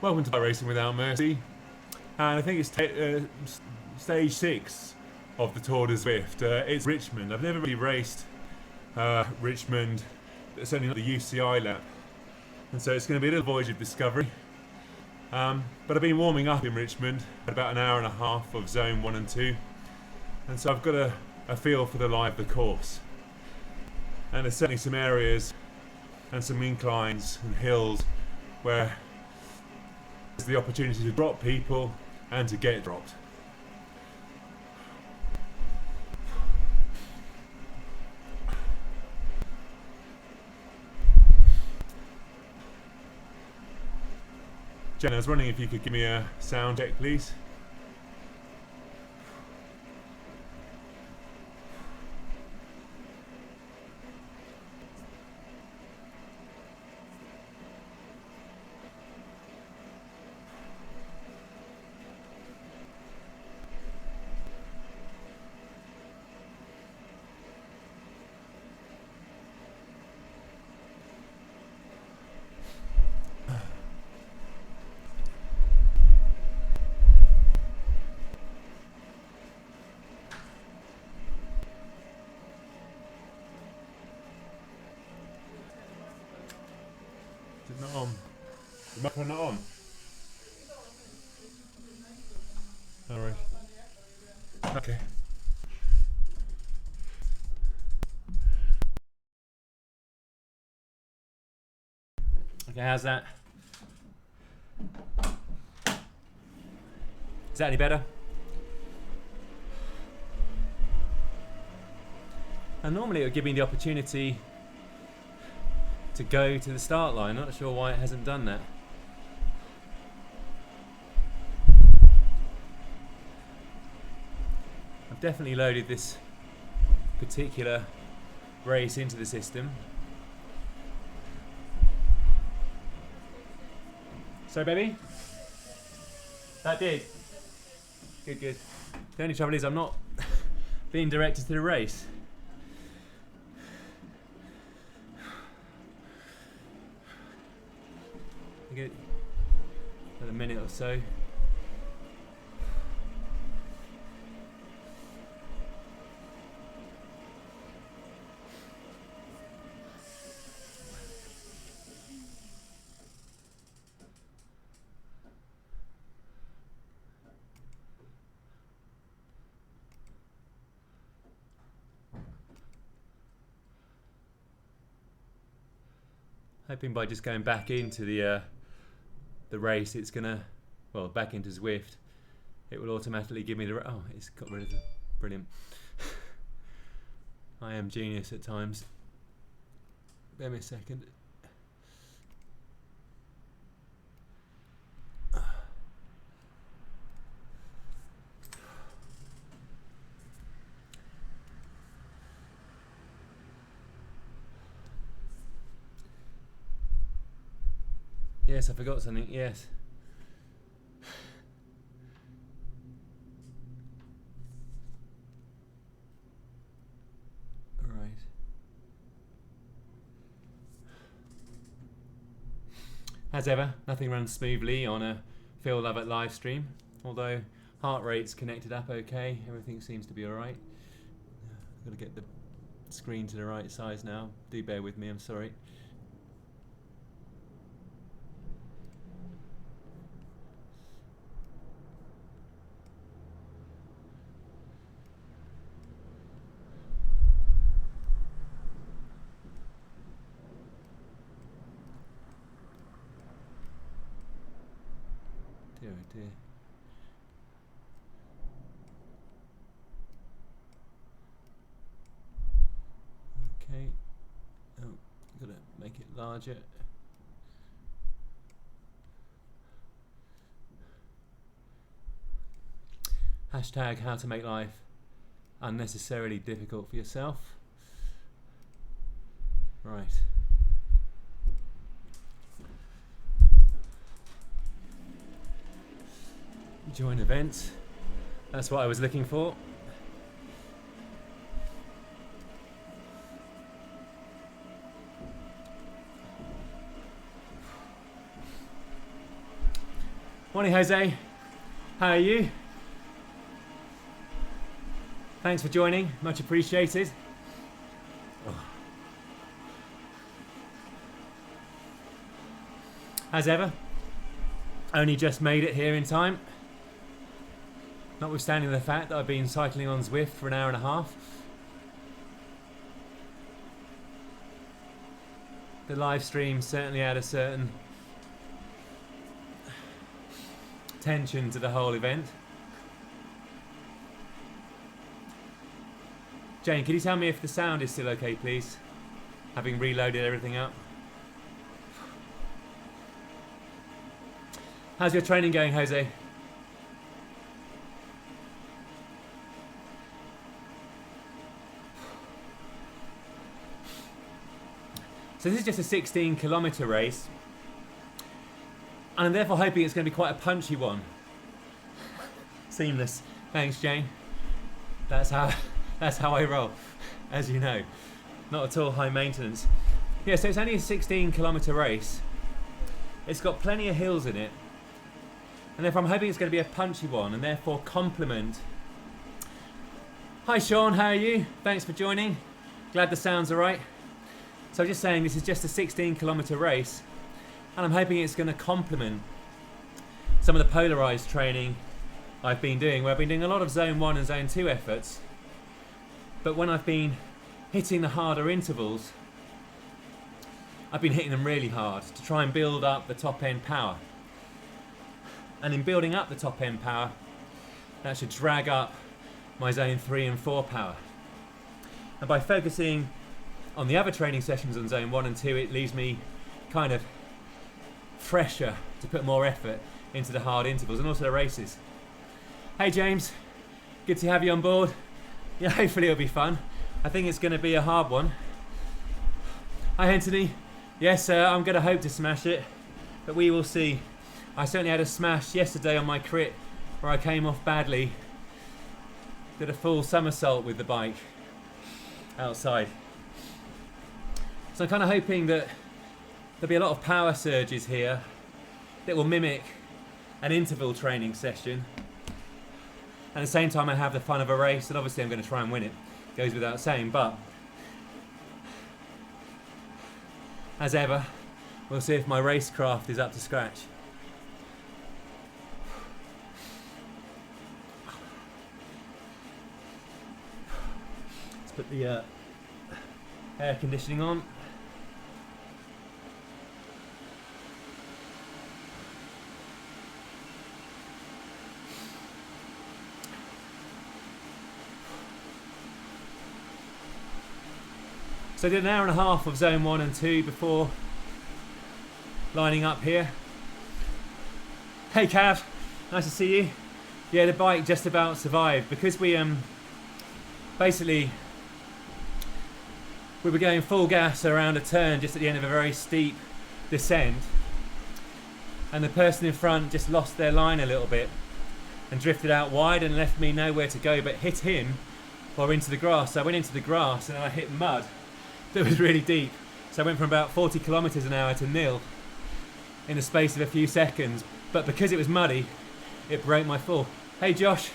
Welcome to Racing Without Mercy, and I think it's stage 6 of the Tour de Zwift. It's Richmond. I've never really raced Richmond, certainly not the UCI lap, and so it's going to be a little voyage of discovery. But I've been warming up in Richmond at about an hour and a half of zone 1 and 2, and so I've got a feel for the lie of the course. And there's certainly some areas and some inclines and hills where there's the opportunity to drop people and to get dropped. Jen, I was wondering if you could give me a sound check, please. Is it not on? The microphone not on? Alright. Okay. Okay, how's that? Is that any better? And normally it would give me the opportunity to go to the start line. Not sure why it hasn't done that. I've definitely loaded this particular race into the system. So baby? That did. Good, good. The only trouble is I'm not being directed to the race. Get another minute or so. Hoping by just going back into the race, it's gonna, well, back into Zwift, it will automatically give me the, oh, it's got rid of the, brilliant. I am genius at times. Bear me a second. Yes, I forgot something, yes. Right. As ever, nothing runs smoothly on a Phil Lovett live stream, although heart rate's connected up okay, everything seems to be alright. I've got to get the screen to the right size now. Do bear with me, I'm sorry. Dear, oh dear. Okay. Oh, gotta make it larger. Hashtag how to make life unnecessarily difficult for yourself. Right. Join event. That's what I was looking for. Morning, Jose. How are you? Thanks for joining. Much appreciated. As ever, only just made it here in time. Notwithstanding the fact that I've been cycling on Zwift for an hour and a half. The live stream certainly had a certain tension to the whole event. Jane, can you tell me if the sound is still okay, please? Having reloaded everything up. How's your training going, Jose? So this is just a 16-kilometre race, and I'm therefore hoping it's going to be quite a punchy one. Seamless. Thanks, Jane. That's how I roll, as you know. Not at all high maintenance. Yeah, so it's only a 16-kilometre race. It's got plenty of hills in it, and therefore I'm hoping it's going to be a punchy one, and therefore complement. Hi Sean, how are you? Thanks for joining. Glad the sound's alright. So just saying, this is just a 16-kilometre race, and I'm hoping it's going to complement some of the polarised training I've been doing, where I've been doing a lot of zone 1 and zone 2 efforts, but when I've been hitting the harder intervals, I've been hitting them really hard to try and build up the top end power. And in building up the top end power, that should drag up my zone 3 and 4 power. And by focusing on the other training sessions on zone 1 and 2, it leaves me kind of fresher to put more effort into the hard intervals and also the races. Hey James, good to have you on board. Yeah, hopefully it'll be fun. I think it's going to be a hard one. Hi Anthony. Yes, I'm going to hope to smash it, but we will see. I certainly had a smash yesterday on my crit where I came off badly. Did a full somersault with the bike outside. So I'm kind of hoping that there'll be a lot of power surges here that will mimic an interval training session. And at the same time I have the fun of a race, and obviously I'm going to try and win it. Goes without saying, but as ever, we'll see if my racecraft is up to scratch. Let's put the air conditioning on. So I did an hour and a half of zone 1 and 2 before lining up here. Hey Cav, nice to see you. Yeah, the bike just about survived because we basically we were going full gas around a turn just at the end of a very steep descent, and the person in front just lost their line a little bit and drifted out wide and left me nowhere to go but hit him or into the grass. So I went into the grass and I hit mud that was really deep. So I went from about 40 kilometers an hour to nil in the space of a few seconds, but because it was muddy, it broke my fall. Hey Josh,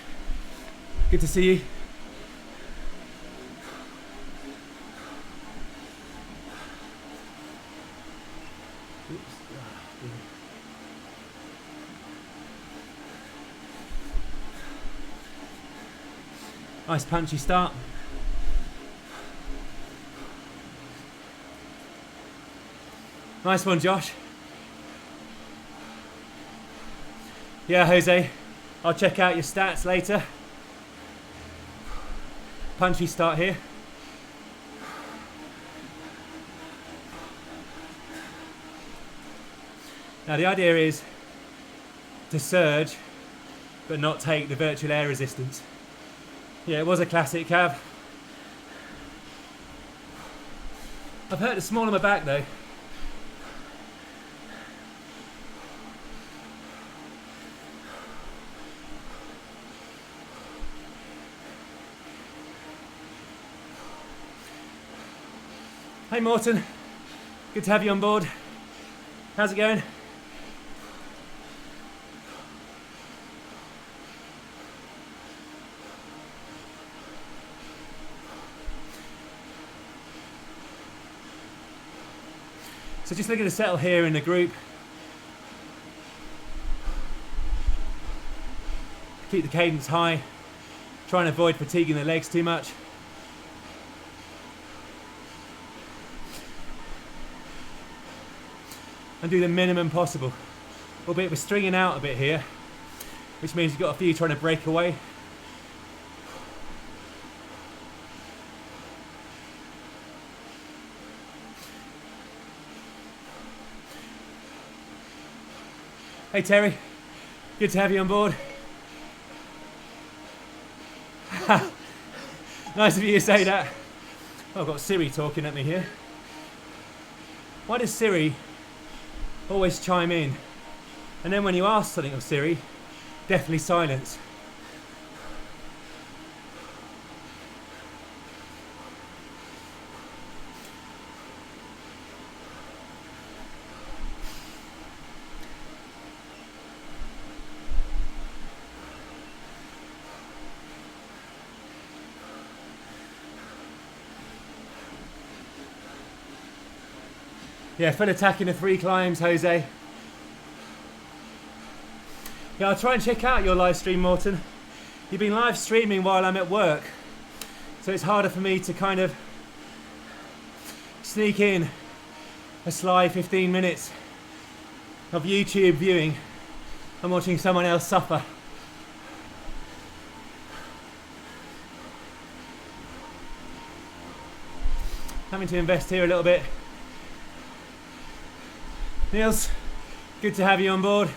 good to see you. Nice punchy start. Nice one, Josh. Yeah, Jose, I'll check out your stats later. Punchy start here. Now the idea is to surge, but not take the virtual air resistance. Yeah, it was a classic, Cav. I've hurt a small on my back though. Hey Morton, good to have you on board. How's it going? So just looking to settle here in the group. Keep the cadence high. Try and avoid fatiguing the legs too much. And do the minimum possible. Albeit we're stringing out a bit here, which means you've got a few trying to break away. Hey Terry, good to have you on board. Nice of you to say that. Oh, I've got Siri talking at me here. Why does Siri always chime in? And then when you ask something of Siri, deathly silence. Yeah, full attacking the 3 climbs, Jose. Yeah, I'll try and check out your live stream, Morton. You've been live streaming while I'm at work, so it's harder for me to kind of sneak in a sly 15 minutes of YouTube viewing and watching someone else suffer. Having to invest here a little bit. Niels, good to have you on board.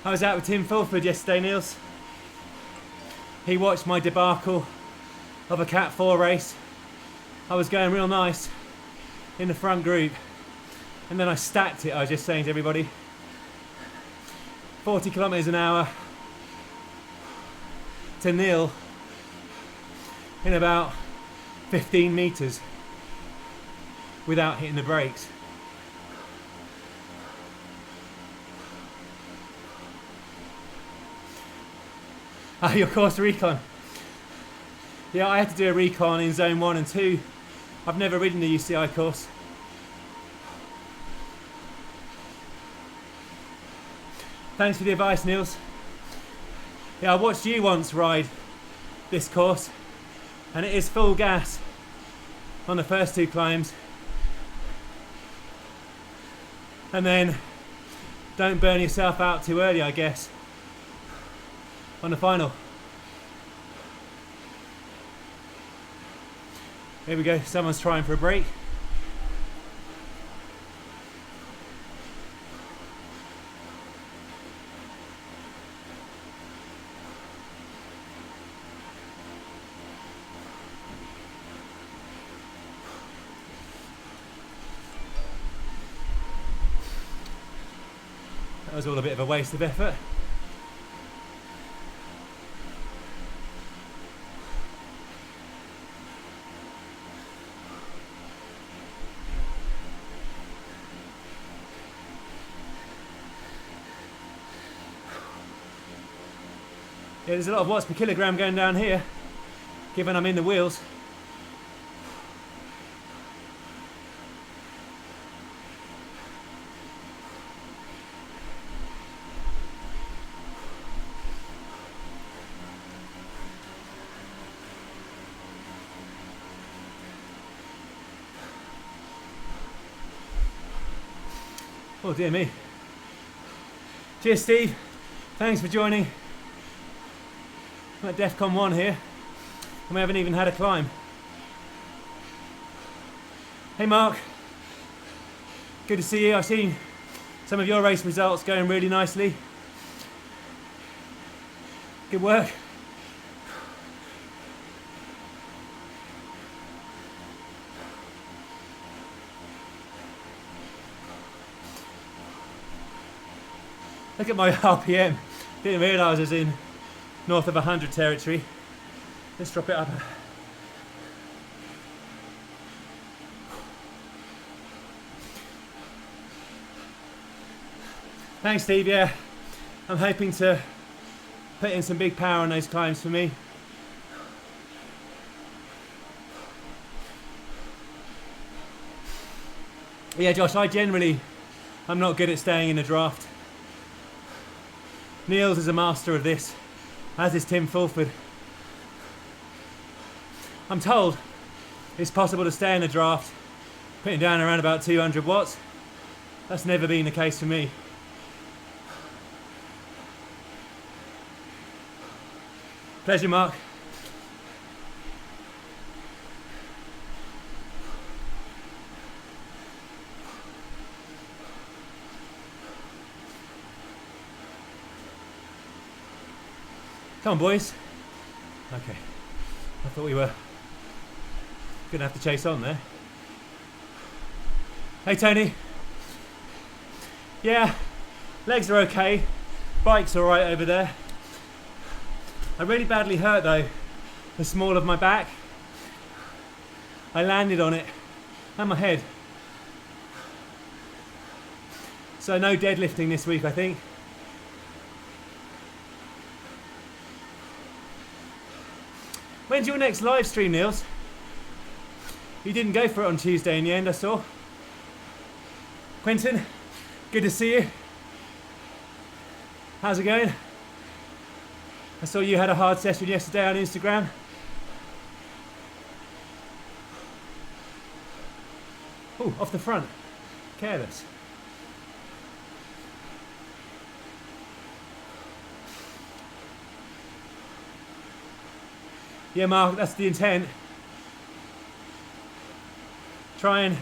I was out with Tim Fulford yesterday, Niels. He watched my debacle of a Cat 4 race. I was going real nice in the front group, and then I stacked it. I was just saying to everybody, 40 kilometers an hour to nil in about 15 meters without hitting the brakes. Ah, your course recon. Yeah, I had to do a recon in zone 1 and 2. I've never ridden the UCI course. Thanks for the advice, Niels. Yeah, I watched you once ride this course, and it is full gas on the first 2 climbs. And then don't burn yourself out too early, I guess, on the final. Here we go, someone's trying for a break. That was all a bit of a waste of effort. Yeah, there's a lot of watts per kilogram going down here, given I'm in the wheels. Oh dear me. Cheers, Steve. Thanks for joining. I'm at DEFCON 1 here, and we haven't even had a climb. Hey Mark, good to see you. I've seen some of your race results going really nicely. Good work. Look at my RPM. Didn't realise I was in north of 100 territory. Let's drop it up. Thanks, Steve. Yeah, I'm hoping to put in some big power on those climbs for me. Yeah, Josh, I'm not good at staying in a draft. Niels is a master of this, as is Tim Fulford. I'm told it's possible to stay in a draft, putting down around about 200 watts. That's never been the case for me. Pleasure, Mark. Come on, boys. Okay. I thought we were gonna have to chase on there. Hey, Tony. Yeah, legs are okay. Bike's all right over there. I'm really badly hurt though, the small of my back. I landed on it and my head. So no deadlifting this week, I think. When's your next live stream, Niels? You didn't go for it on Tuesday in the end, I saw. Quentin, good to see you. How's it going? I saw you had a hard session yesterday on Instagram. Oh, off the front. Careless. Yeah, Mark, that's the intent. Try and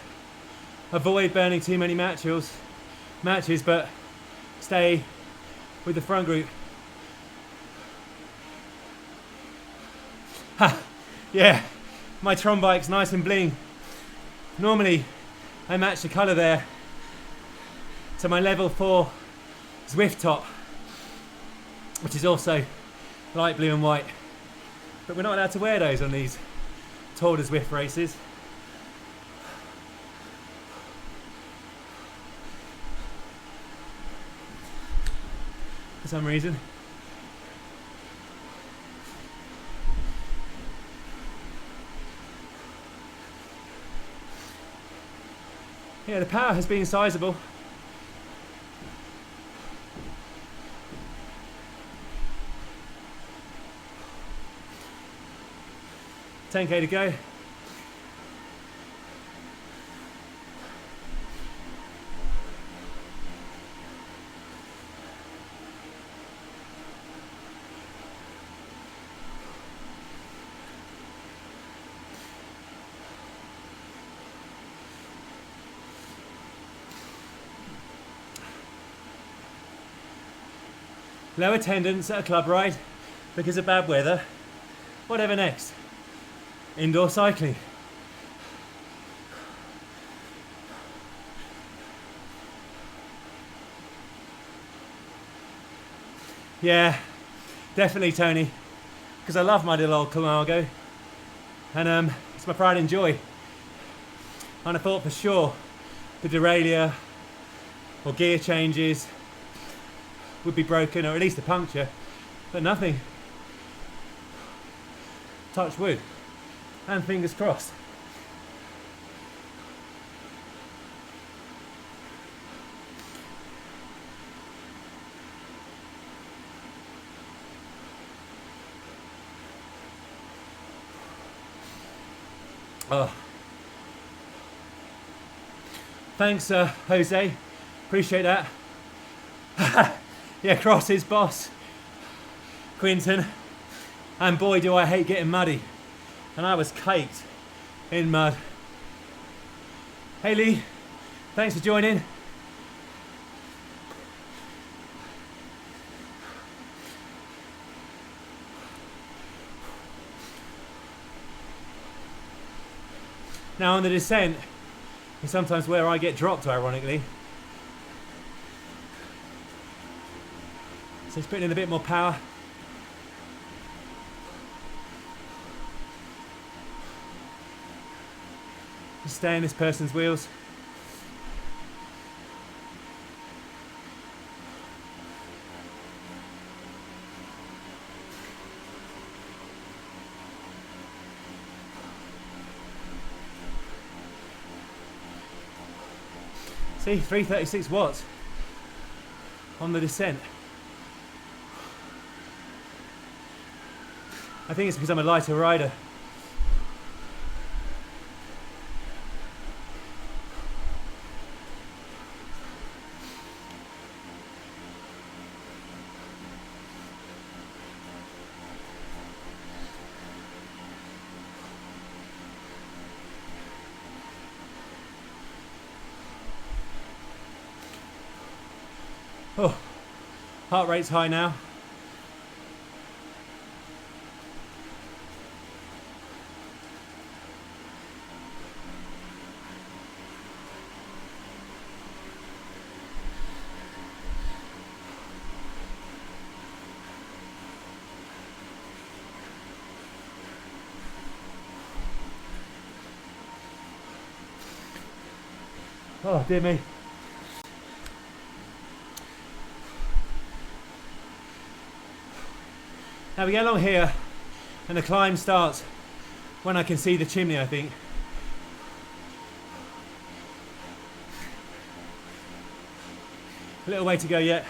avoid burning too many matches, but stay with the front group. Ha! Yeah, my Tron bike's nice and bling. Normally, I match the colour there to my level 4 Zwift top, which is also light blue and white. But we're not allowed to wear those on these Tour de Zwift races. For some reason. Yeah, the power has been sizable. $10K to go. Low attendance at a club ride because of bad weather. Whatever next? Indoor cycling. Yeah, definitely, Tony, because I love my little old Camargo, and it's my pride and joy. And I thought for sure the derailleur or gear changes would be broken, or at least a puncture, but nothing. Touch wood. And fingers crossed. Oh. Thanks, Jose. Appreciate that. Yeah, cross his boss, Quinton. And boy, do I hate getting muddy. And I was caked in mud. Hey Lee, thanks for joining. Now on the descent is sometimes where I get dropped, ironically. So he's putting in a bit more power. Just stay in this person's wheels. See, 336 watts on the descent. I think it's because I'm a lighter rider. Oh, heart rate's high now. Oh, dear me. Now we get along here and the climb starts when I can see the chimney, I think. A little way to go yet.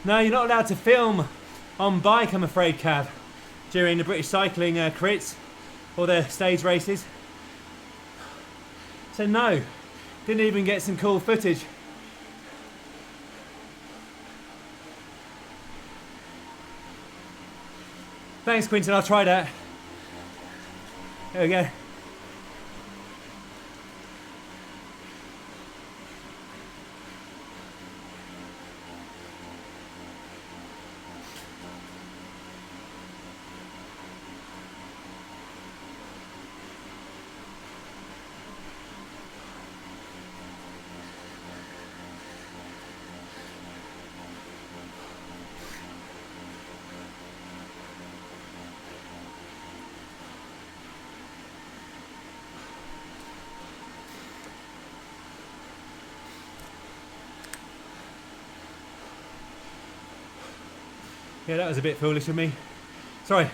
No, you're not allowed to film on bike, I'm afraid, Cav, during the British cycling crits or the stage races. So no, didn't even get some cool footage. Thanks, Quinton, I'll try that. There we go. Yeah, that was a bit foolish of me. Sorry.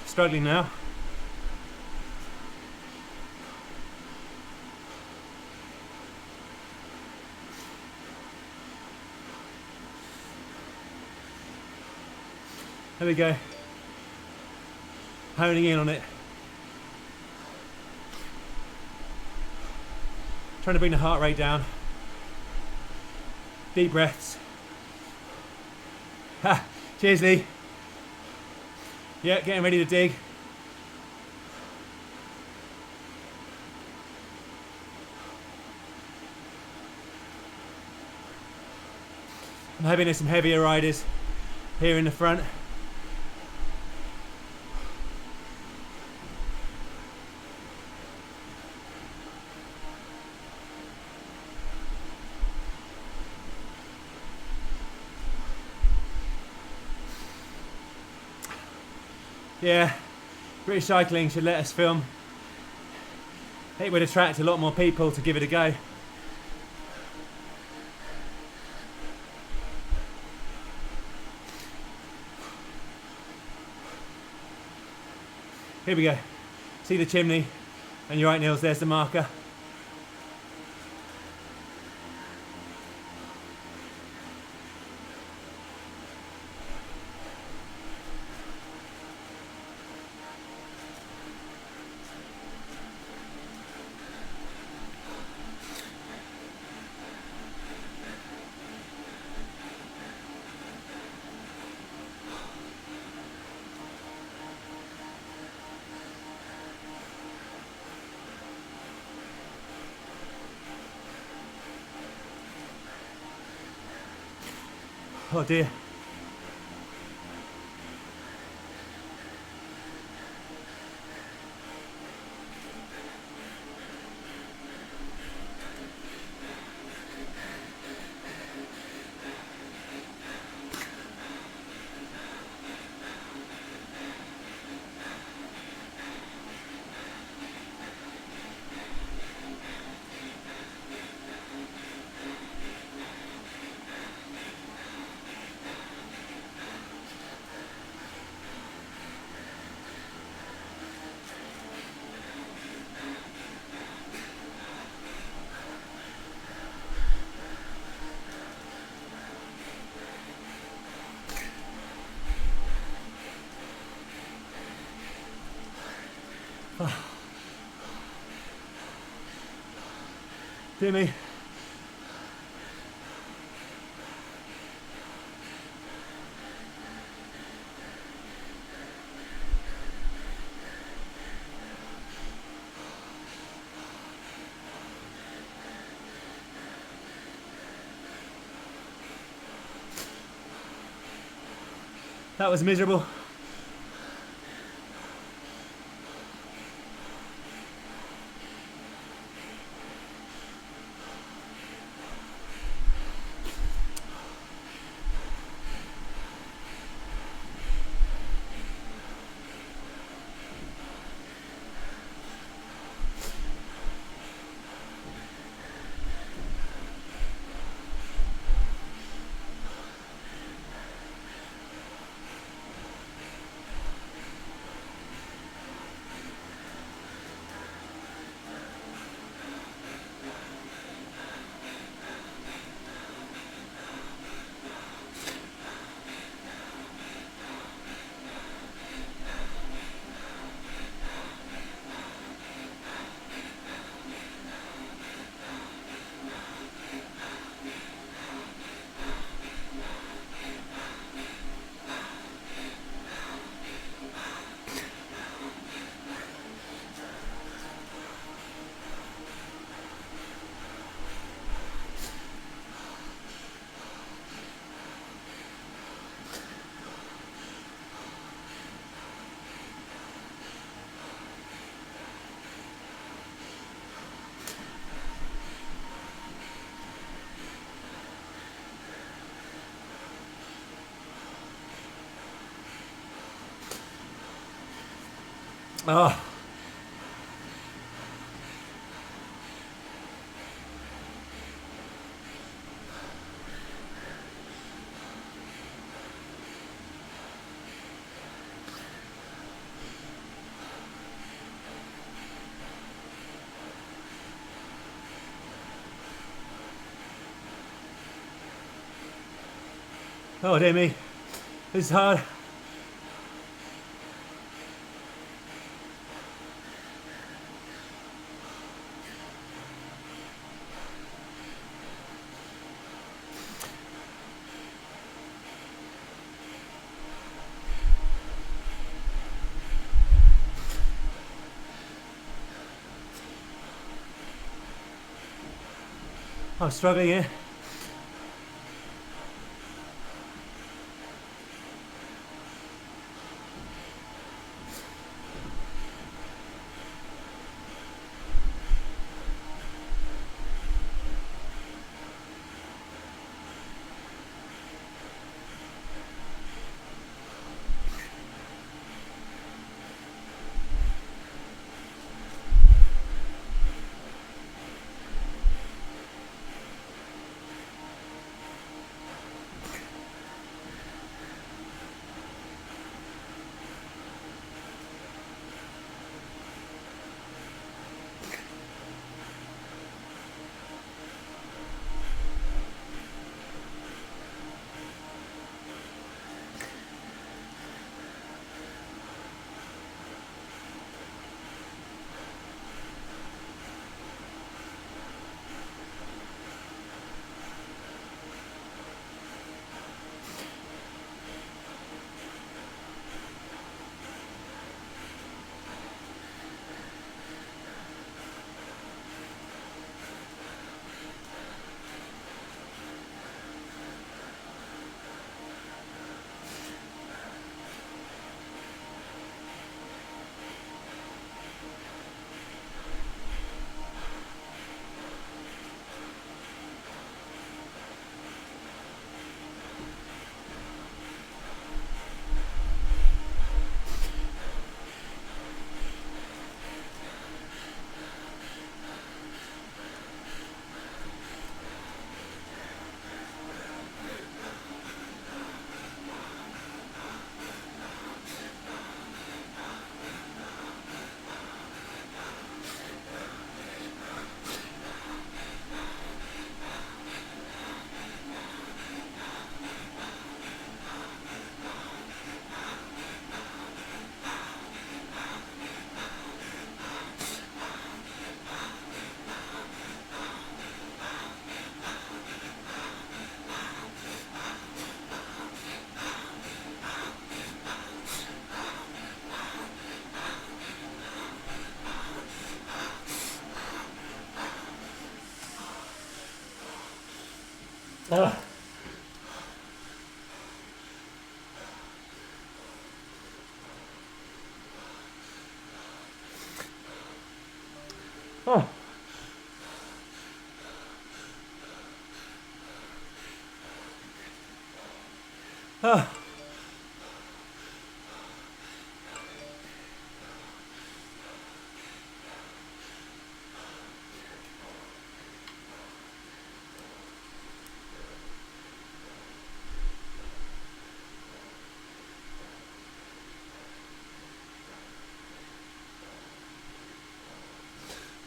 Struggling now. There we go. Honing in on it. Trying to bring the heart rate down. Deep breaths. Ha! Cheers, Lee. Yeah, getting ready to dig. I'm hoping there's some heavier riders here in the front. Yeah, British Cycling should let us film. It would attract a lot more people to give it a go. Here we go. See the chimney? And you're right, Niels, there's the marker. Oh dear. Dear me. That was miserable. Oh. Oh dear me, this is hard. I'm struggling here. Oh. Oh. Oh.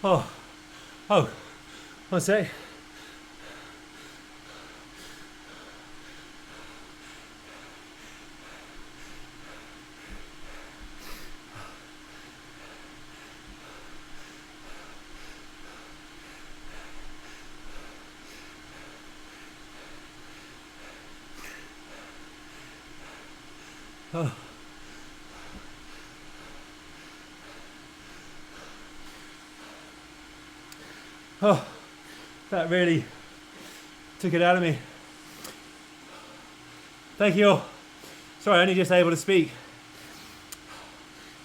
Oh, oh, one sec. Oh. Oh, that really took it out of me. Thank you all. Sorry, only just able to speak.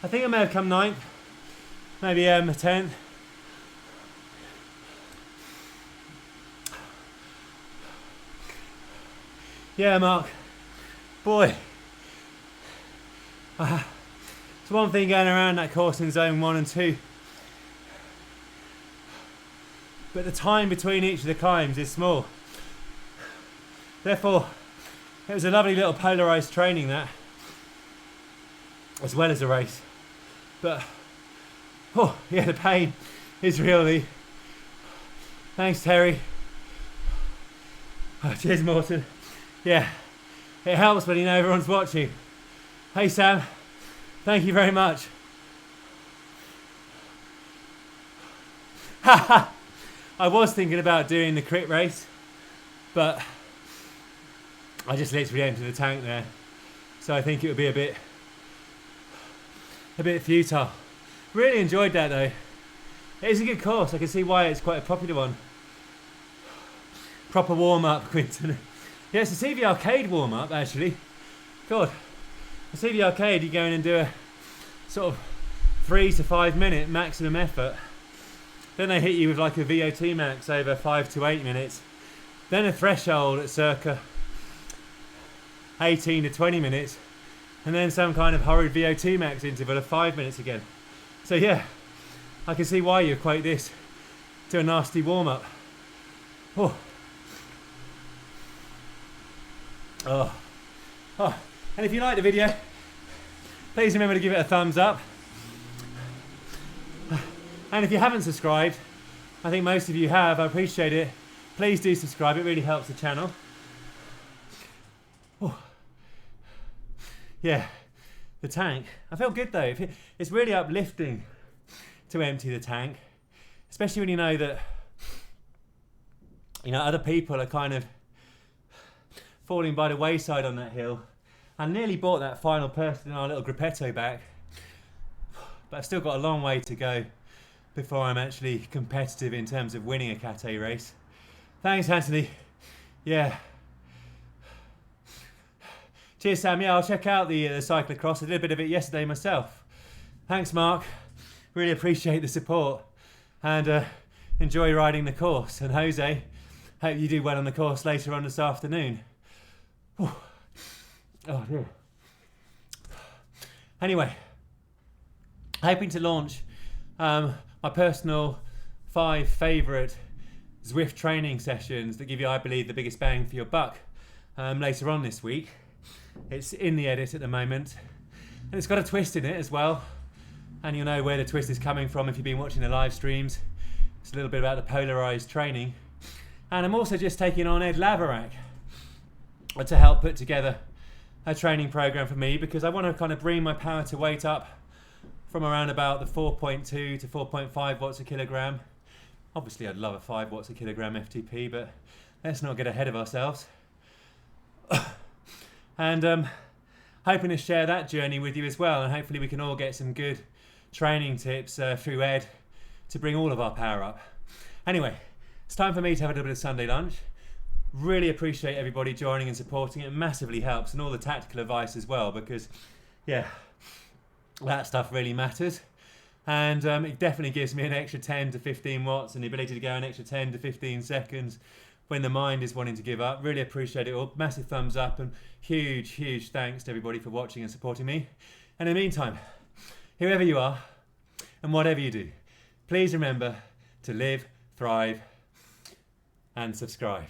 I think I may have come 9th, maybe 10th. Yeah, Mark. Boy. It's one thing going around that course in zone 1 and 2. But the time between each of the climbs is small. Therefore, it was a lovely little polarised training that, as well as a race. But, oh, yeah, the pain is real, Lee. Thanks, Terry. Oh, cheers, Morton. Yeah, it helps when you know everyone's watching. Hey, Sam. Thank you very much. Haha. I was thinking about doing the crit race, but I just literally emptied the tank there. So I think it would be a bit futile. Really enjoyed that though. It is a good course. I can see why it's quite a popular one. Proper warm-up, Quinton. Yeah, it's a CV Arcade warm-up actually. God, the CV Arcade you go in and do a sort of 3 to 5 minute maximum effort. Then they hit you with like a VO2 max over 5 to 8 minutes. Then a threshold at circa 18 to 20 minutes. And then some kind of horrid VO2 max interval of 5 minutes again. So yeah, I can see why you equate this to a nasty warm-up. Oh. Oh. Oh. And if you like the video, please remember to give it a thumbs up. And if you haven't subscribed, I think most of you have, I appreciate it. Please do subscribe, it really helps the channel. Oh. Yeah, the tank. I feel good though. It's really uplifting to empty the tank, especially when you know that other people are kind of falling by the wayside on that hill. I nearly brought that final person in our little gruppetto back, but I've still got a long way to go before I'm actually competitive in terms of winning a Cat A race. Thanks, Anthony. Yeah. Cheers, Sam. Yeah, I'll check out the cyclocross. I did a bit of it yesterday myself. Thanks, Mark. Really appreciate the support and enjoy riding the course. And Jose, hope you do well on the course later on this afternoon. Oh dear. Anyway, hoping to launch my personal 5 favourite Zwift training sessions that give you, I believe, the biggest bang for your buck later on this week. It's in the edit at the moment, and it's got a twist in it as well, and you'll know where the twist is coming from if you've been watching the live streams. It's a little bit about the polarised training, and I'm also just taking on Ed Laverack to help put together a training program for me, because I want to kind of bring my power to weight up from around about the 4.2 to 4.5 watts a kilogram. Obviously I'd love a 5 watts a kilogram FTP, but let's not get ahead of ourselves. And hoping to share that journey with you as well, and hopefully we can all get some good training tips through Ed to bring all of our power up. Anyway, it's time for me to have a little bit of Sunday lunch. Really appreciate everybody joining and supporting. It massively helps, and all the tactical advice as well, because yeah, that stuff really matters. And it definitely gives me an extra 10 to 15 watts and the ability to go an extra 10 to 15 seconds when the mind is wanting to give up. Really appreciate it all. Massive thumbs up, and huge thanks to everybody for watching and supporting me. And in the meantime, whoever you are and whatever you do, please remember to live, thrive and subscribe.